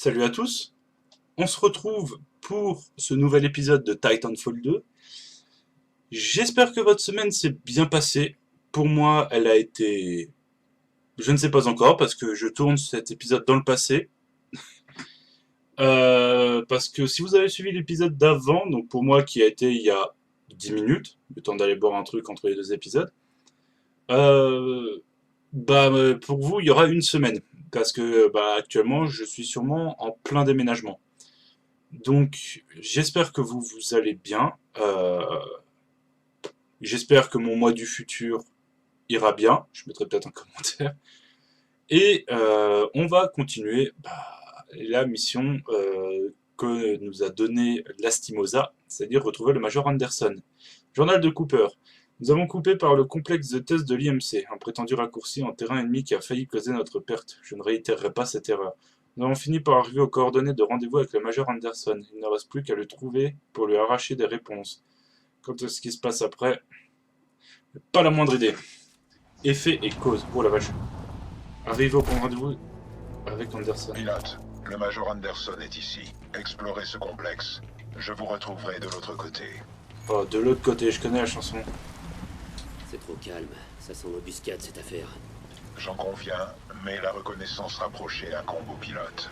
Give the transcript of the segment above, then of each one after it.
Salut à tous, on se retrouve pour ce nouvel épisode de Titanfall 2. J'espère que votre semaine s'est bien passée. Pour moi, elle a été... Je ne sais pas encore parce que je tourne cet épisode dans le passé. Parce que si vous avez suivi l'épisode d'avant, donc pour moi qui a été il y a 10 minutes, le temps d'aller boire un truc entre les deux épisodes, euh, pour vous il y aura une semaine. Parce que actuellement je suis sûrement en plein déménagement. Donc, j'espère que vous allez bien. J'espère que mon moi du futur ira bien. Je mettrai peut-être un commentaire. Et on va continuer la mission que nous a donnée Lastimosa, c'est-à-dire retrouver le Major Anderson. Journal de Cooper. Nous avons coupé par le complexe de test de l'IMC, un prétendu raccourci en terrain ennemi qui a failli causer notre perte. Je ne réitérerai pas cette erreur. Nous avons fini par arriver aux coordonnées de rendez-vous avec le Major Anderson. Il ne reste plus qu'à le trouver pour lui arracher des réponses. Quant à ce qui se passe après, pas la moindre idée. Effet et cause. Oh la vache. Arrivé au point de rendez-vous avec Anderson. Pilote, le Major Anderson est ici. Explorez ce complexe. Je vous retrouverai de l'autre côté. Oh, de l'autre côté, je connais la chanson. C'est trop calme, ça sent l'embuscade cette affaire. J'en conviens, mais la reconnaissance rapprochée incombe au pilote.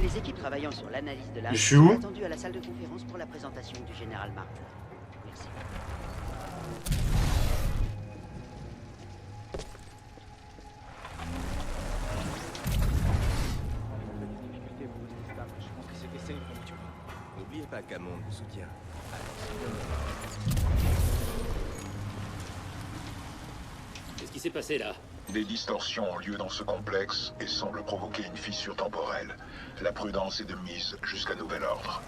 Les équipes travaillant sur l'analyse de l'arme Je suis où ? sont attendues à la salle de conférence pour la présentation du général Martin. Merci. N'oubliez pas qu'Amond vous soutient. Qu'est-ce qui s'est passé là? Des distorsions ont lieu dans ce complexe et semblent provoquer une fissure temporelle. La prudence est de mise jusqu'à nouvel ordre.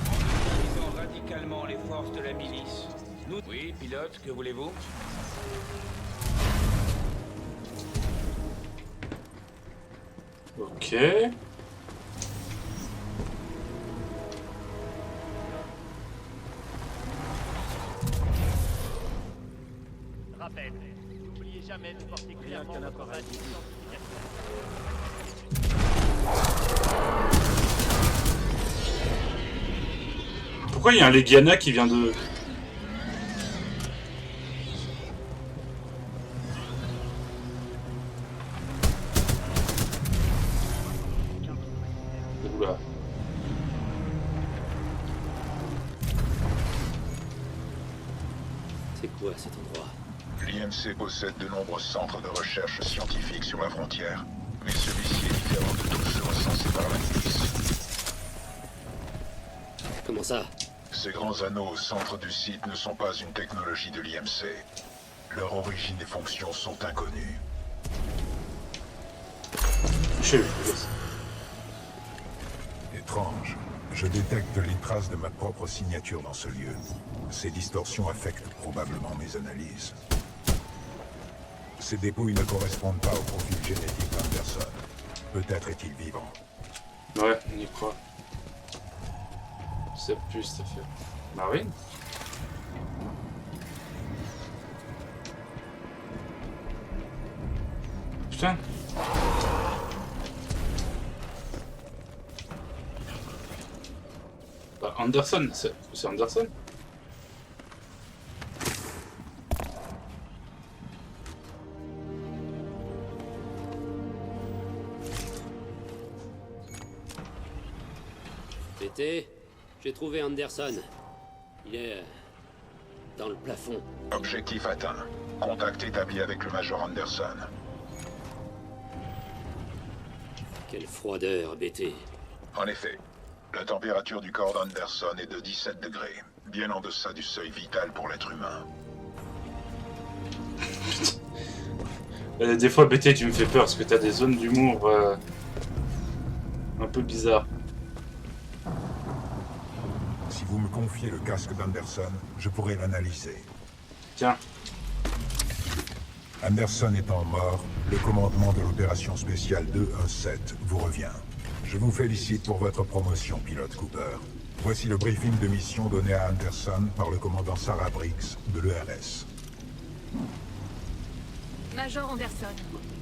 Utilisons radicalement les forces de la milice. Nous... Oui, pilote, que voulez-vous? Ok. Rappel, n'oubliez jamais de porter clairement votre badge d'identification. Pourquoi il y a un Legiana qui vient de... Oula. C'est quoi cet endroit? L'IMC possède de nombreux centres de recherche scientifique sur la frontière, mais celui-ci est différent de tous ceux recensés par la milice. Comment ça? Ces grands anneaux au centre du site ne sont pas une technologie de l'IMC. Leur origine et fonction sont inconnues. Je sais, Étrange. Je détecte les traces de ma propre signature dans ce lieu. Ces distorsions affectent probablement mes analyses. Ces dépouilles ne correspondent pas au profil génétique d'Anderson. Peut-être est-il vivant. Ouais, on y croit. Ça pue cette affaire. Marine ? Putain. Anderson, c'est Anderson ? BT, j'ai trouvé Anderson. Il est... dans le plafond. Objectif atteint. Contact établi avec le Major Anderson. Quelle froideur, BT. En effet, la température du corps d'Anderson est de 17 degrés, bien en deçà du seuil vital pour l'être humain. Des fois, BT, tu me fais peur parce que t'as des zones d'humour un peu bizarres. Si vous me confiez le casque d'Anderson, je pourrai l'analyser. Tiens, Anderson étant mort, le commandement de l'opération spéciale 217 vous revient. Je vous félicite pour votre promotion, pilote Cooper. Voici le briefing de mission donné à Anderson par le commandant Sarah Briggs de l'ERS. Major Anderson,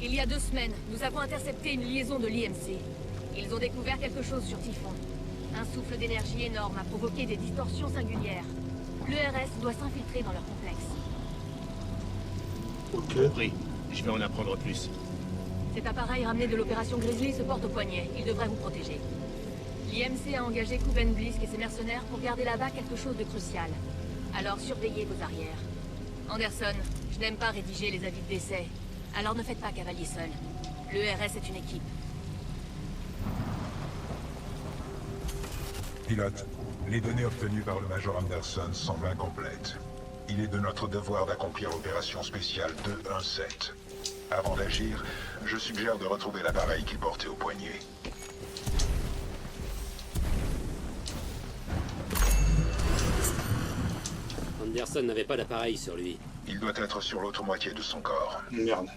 il y a 2 semaines, nous avons intercepté une liaison de l'IMC. Ils ont découvert quelque chose sur Typhon. Un souffle d'énergie énorme a provoqué des distorsions singulières. L'ERS doit s'infiltrer dans leur complexe. Ok. Compris. Je vais en apprendre plus. Cet appareil ramené de l'opération Grizzly se porte au poignet. Il devrait vous protéger. L'IMC a engagé Kuben Blisk et ses mercenaires pour garder là-bas quelque chose de crucial. Alors surveillez vos arrières. Anderson, je n'aime pas rédiger les avis de décès. Alors ne faites pas cavalier seul. L'ERS est une équipe. Pilote, les données obtenues par le Major Anderson semblent incomplètes. Il est de notre devoir d'accomplir l'opération spéciale 217. Avant d'agir, je suggère de retrouver l'appareil qu'il portait au poignet. Anderson n'avait pas d'appareil sur lui. Il doit être sur l'autre moitié de son corps. Merde.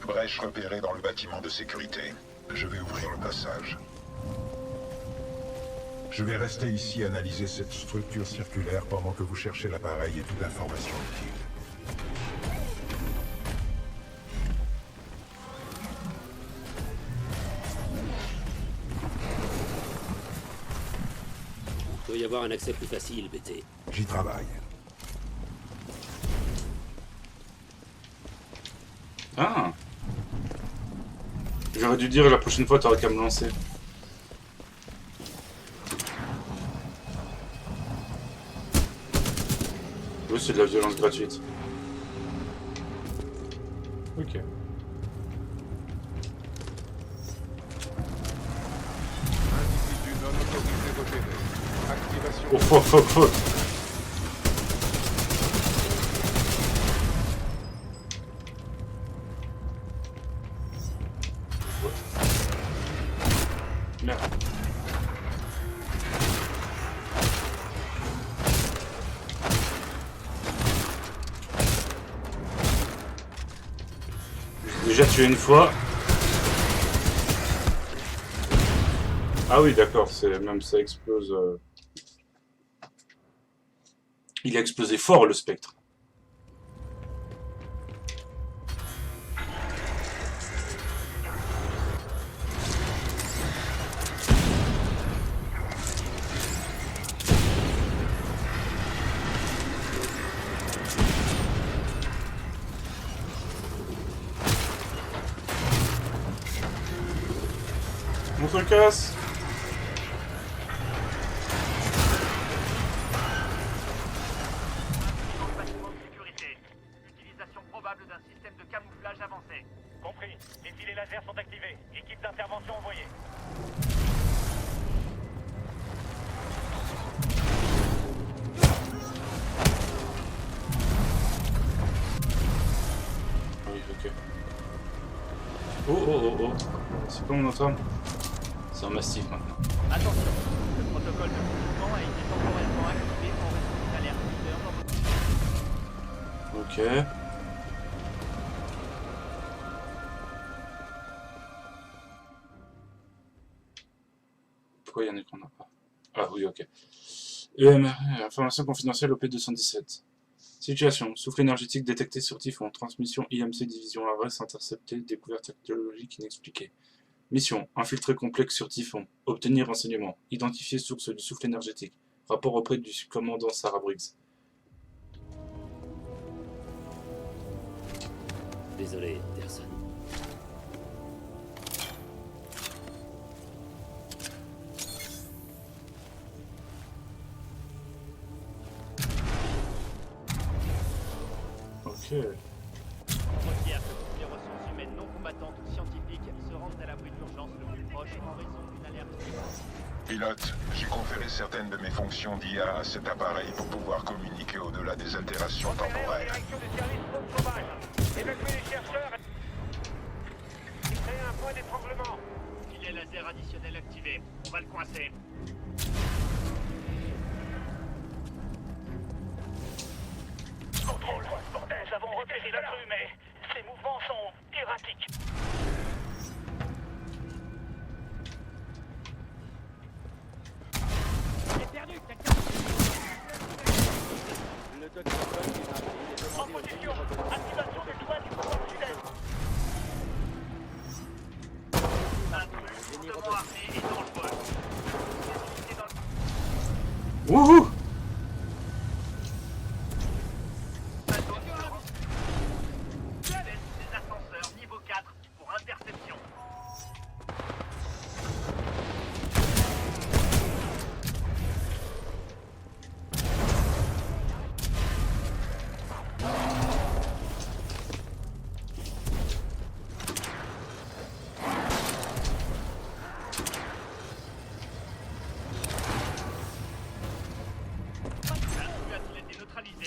Brèche repérée dans le bâtiment de sécurité. Je vais ouvrir le passage. Je vais rester ici et analyser cette structure circulaire pendant que vous cherchez l'appareil et toute l'information utile. Il doit y avoir un accès plus facile, BT. J'y travaille. Ah. J'aurais dû dire la prochaine fois, t'aurais qu'à me lancer. Oui, c'est de la violence gratuite. Ok. Individu non autorisé repéré. Activation. Oh, fuck, fuck, fuck. Merde. J'ai déjà tué une fois. Ah oui, d'accord, c'est même ça explose. Il a explosé fort le spectre. On se casse. Bâtiment de sécurité. Utilisation probable d'un système de camouflage avancé. Compris. Les filets laser sont activés. Équipe d'intervention envoyée. Oui, ok. Oh, oh, oh, oh. C'est quoi mon autre arme? C'est un mastif maintenant. Attention, le protocole de confinement a été temporairement activé en raison d'une alerte leader dans... Ok. Pourquoi il y en a qu'on n'a pas? Ah oui, ok. EMR, information confidentielle OP217. Situation. Souffle énergétique détecté sur Typhon. Transmission IMC division Ares interceptée. Découverte archéologique inexpliquée. Mission. Infiltrer complexe sur Typhon. Obtenir renseignement. Identifier source du souffle énergétique. Rapport auprès du commandant Sarah Briggs. Désolé, Anderson. Ok. On requiert que toutes les ressources humaines non combattantes ou scientifiques se rendent à l'abri d'urgence le plus proche en raison d'une alerte. Pilote, j'ai conféré certaines de mes fonctions d'IA à cet appareil pour pouvoir communiquer au-delà des altérations temporelles. Direction des services faune sauvage. Évacuer les chercheurs et créer un point d'étranglement. Filet laser additionnel activé. On va le coincer. Contrôle. Bordel, nous avons repéré l'intrus, mais ses mouvements sont erratiques. J'ai perdu quelqu'un. Le docteur Boyd est en position. Activation des toits du commandement.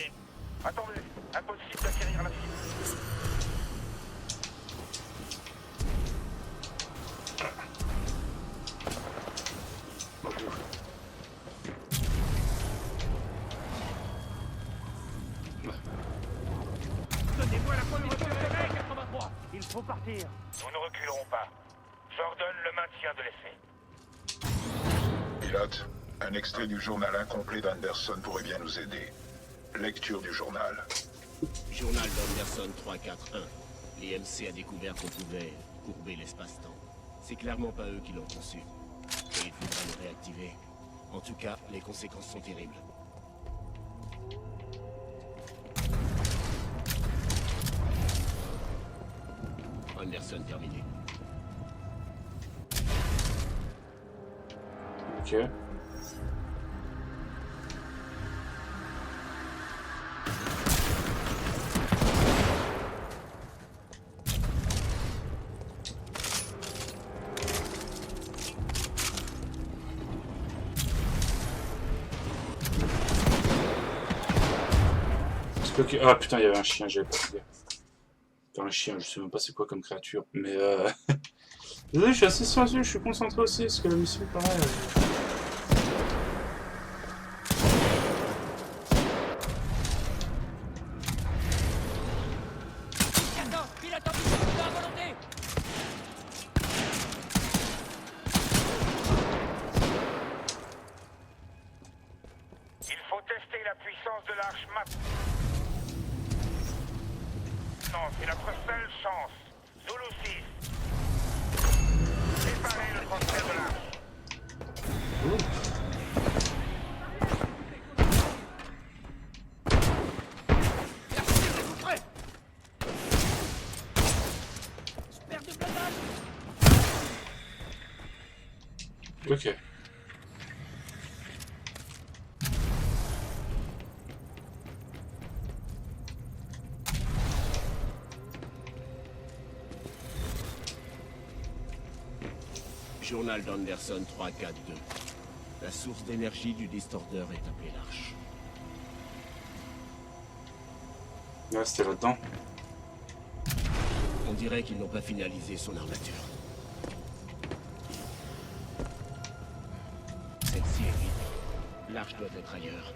identifié. Attendez, impossible d'acquérir la cible. Donnez-moi la position de réveil, 83. Il faut partir. Nous ne reculerons pas. J'ordonne le maintien de l'effet. Pilote, un extrait du journal incomplet d'Anderson pourrait bien nous aider. Lecture du journal. Journal d'Anderson 341. L'IMC a découvert qu'on pouvait courber l'espace-temps. C'est clairement pas eux qui l'ont conçu. Et il faudra le réactiver. En tout cas, les conséquences sont terribles. Anderson terminé. Ok. Ah putain, il y avait un chien, j'avais pas fait. Enfin, un chien, je sais même pas c'est quoi comme créature, mais désolé, je suis assez silencieux, je suis concentré aussi, parce que la mission, pareil. Il faut tester la puissance de l'arche MAP. Non, c'est notre seule chance. Zulu 6. Préparez le transfert de l'arche. Ok. Journal d'Anderson 342. La source d'énergie du distorder est appelée l'Arche. Ouais, c'était là-dedans. On dirait qu'ils n'ont pas finalisé son armature. Celle-ci est vide. L'Arche doit être ailleurs.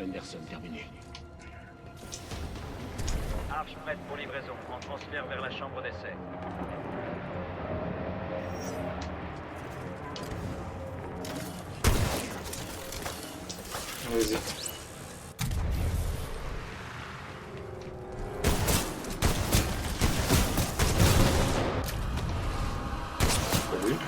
Anderson terminé. Arche prête pour livraison. En transfert vers la chambre d'essai. Vas-y. Salut.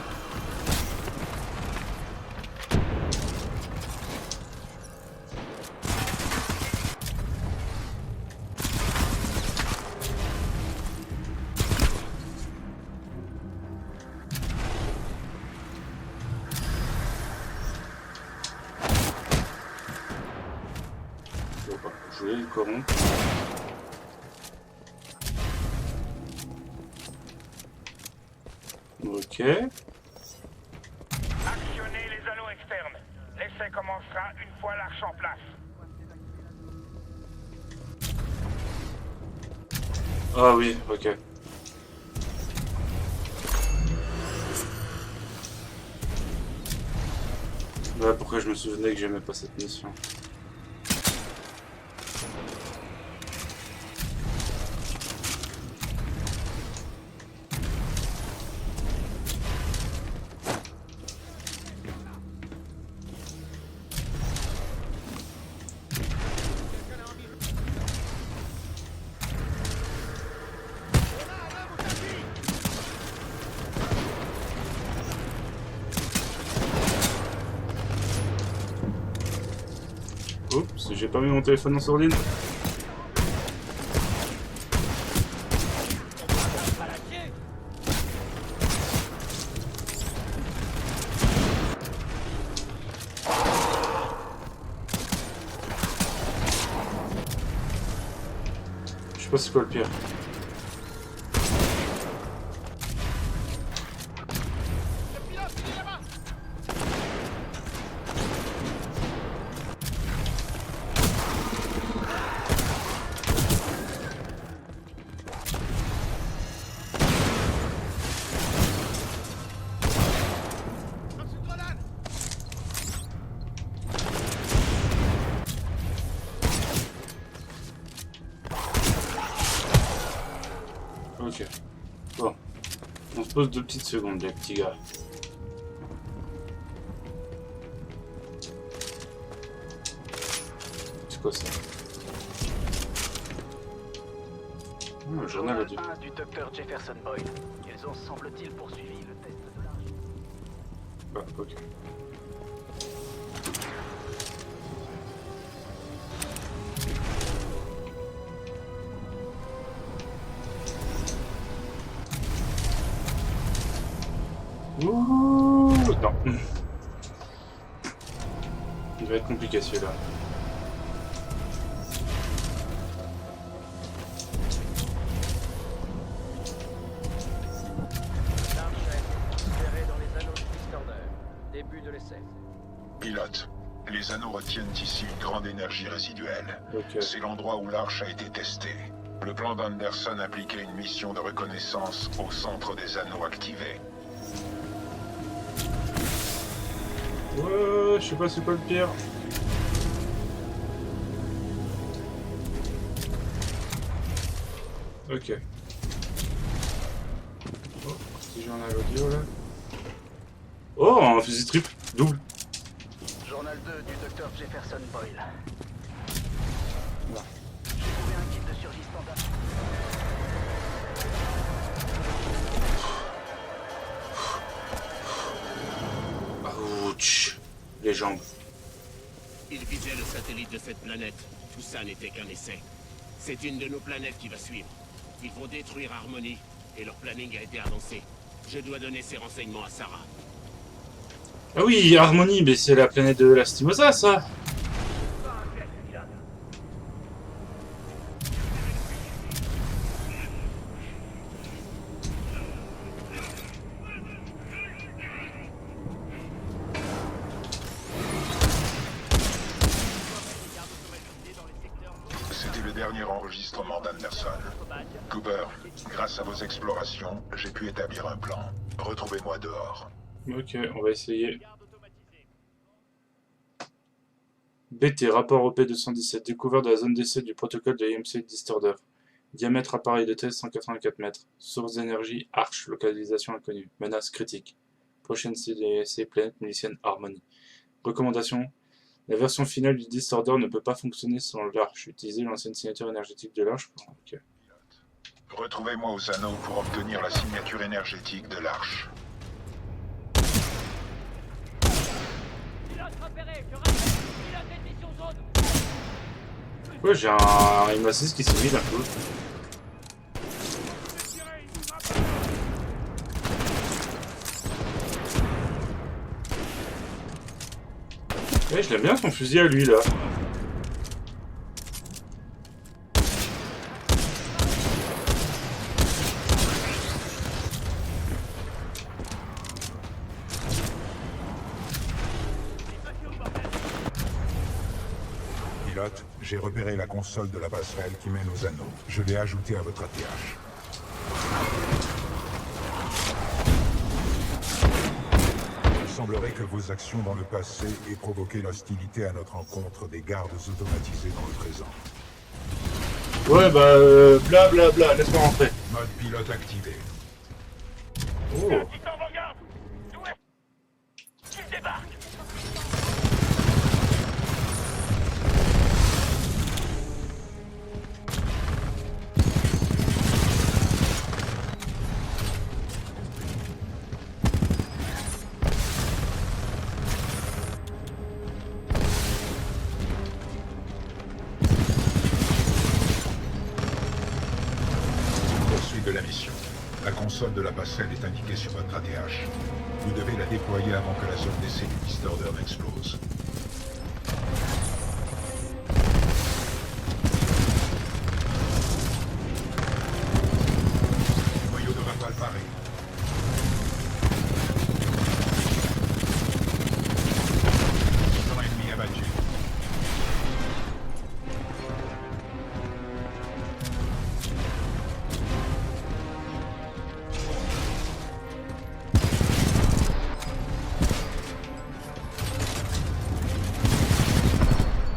Je voulais le corrompre. Ok. Actionnez les anneaux externes. L'essai commencera une fois l'arche en place. Ah oui, ok. Voilà pourquoi je me souvenais que j'aimais pas cette mission. Oups, j'ai pas mis mon téléphone en sourdine. Je sais pas c'est quoi le pire. Ok. Bon. On se pose 2 petites secondes, les petits gars. C'est quoi ça? Le journal audio. Du docteur Jefferson Boyle. Ils ont, semble-t-il, poursuivi le test de l'arche. Ah, ok. Ouh, non. Il va être compliqué celui-là. Pilote, les anneaux retiennent ici une grande énergie résiduelle. Ok. C'est l'endroit où l'arche a été testée. Le plan d'Anderson impliquait une mission de reconnaissance au centre des anneaux activés. Ouais, je sais pas c'est quoi le pire. Ok. Oh, petit journal audio là. Oh, un fusil triple, double. Journal 2 du docteur Jefferson Boyle. Là. J'ai trouvé un kit de survie standard. Ouch. Les jambes. Il visait le satellite de cette planète. Tout ça n'était qu'un essai. C'est une de nos planètes qui va suivre. Ils vont détruire Harmony, et leur planning a été avancé. Je dois donner ces renseignements à Sarah. Ah oui, Harmony, mais c'est la planète de Lastimosa, ça. C'était le dernier enregistrement d'Anderson. Cooper, grâce à vos explorations, j'ai pu établir un plan. Retrouvez-moi dehors. Ok, on va essayer. BT, rapport au P217, découvert de la zone d'essai du protocole de EMC Distorder. Diamètre appareil de test 184 mètres. Source d'énergie Arche, localisation inconnue. Menace critique. Prochaine essai planète milicienne Harmony. Recommandation. La version finale du Distorder ne peut pas fonctionner sans l'Arche. Utilisez l'ancienne signature énergétique de l'Arche. Ok. Retrouvez-moi aux anneaux pour obtenir la signature énergétique de l'Arche. Ouais, j'ai un M6 qui s'est mis d'un coup. Ouais, je l'aime bien son fusil à lui là. Pilote, j'ai repéré la console de la passerelle qui mène aux anneaux. Je l'ai ajoutée à votre ATH. Il semblerait que vos actions dans le passé aient provoqué l'hostilité à notre encontre des gardes automatisés dans le présent. Ouais, bah, blablabla, laisse-moi rentrer. Mode pilote activé. Oh. Poursuite de la mission. La console de la passerelle est indiquée sur votre ATH. Vous devez la déployer avant que la zone d'essai du Distorder n'explose. Noyau de rafale paré. Titan ennemi abattu.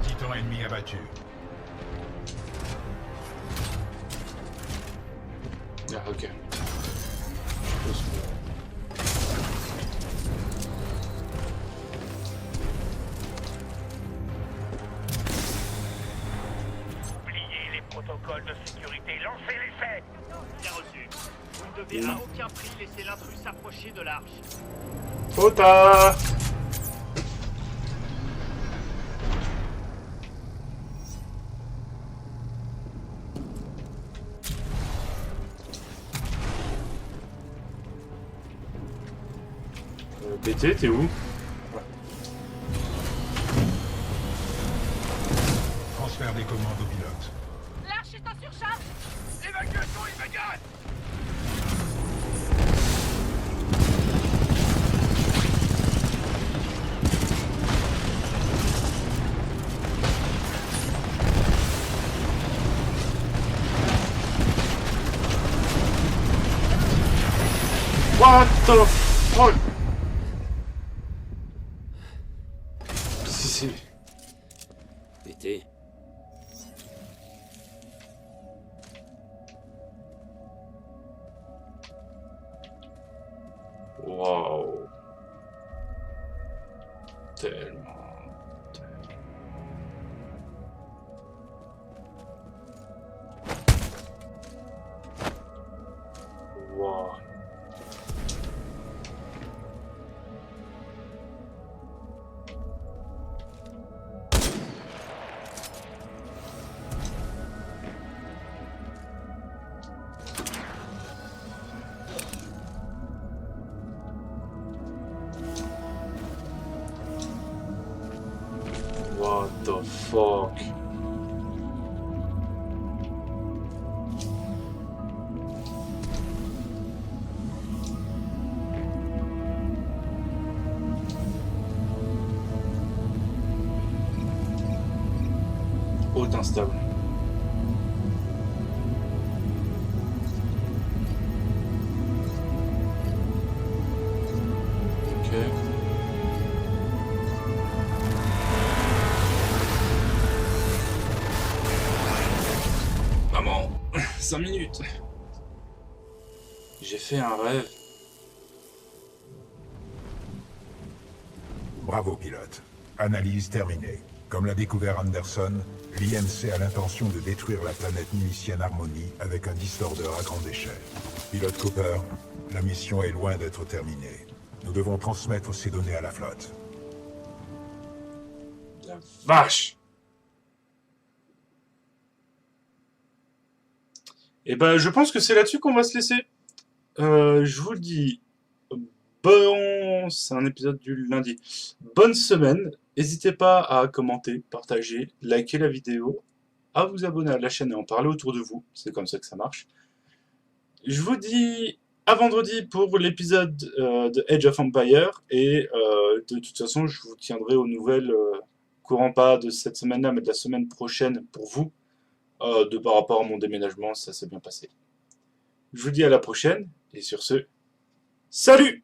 Titan ennemi abattu. Ah, ok. Oubliez les protocoles de sécurité, lancez l'essai. Bien reçu. Vous ne devez à aucun prix laisser l'intrus s'approcher de l'arche. Ota! BT, t'es où? Transfert des commandes au pilote. L'arche est en surcharge. Évacuation immédiate. What the fuck? Si. BT. Waouh. Tellement. Waouh. What the fuck? Haute instable. Ok. Maman, 5 minutes. J'ai fait un rêve. Bravo, pilote. Analyse terminée. Comme l'a découvert Anderson, l'IMC a l'intention de détruire la planète milicienne Harmonie avec un distorder à grande échelle. Pilote Cooper, la mission est loin d'être terminée. Nous devons transmettre ces données à la flotte. La vache! Et ben, je pense que c'est là-dessus qu'on va se laisser. Je vous le dis, bon, c'est un épisode du lundi. Bonne semaine. N'hésitez pas à commenter, partager, liker la vidéo, à vous abonner à la chaîne et en parler autour de vous. C'est comme ça que ça marche. Je vous dis à vendredi pour l'épisode de Age of Empire. Et de toute façon, je vous tiendrai aux nouvelles, courant pas de cette semaine-là, mais de la semaine prochaine pour vous. Par rapport à mon déménagement, ça s'est bien passé. Je vous dis à la prochaine, et sur ce, salut!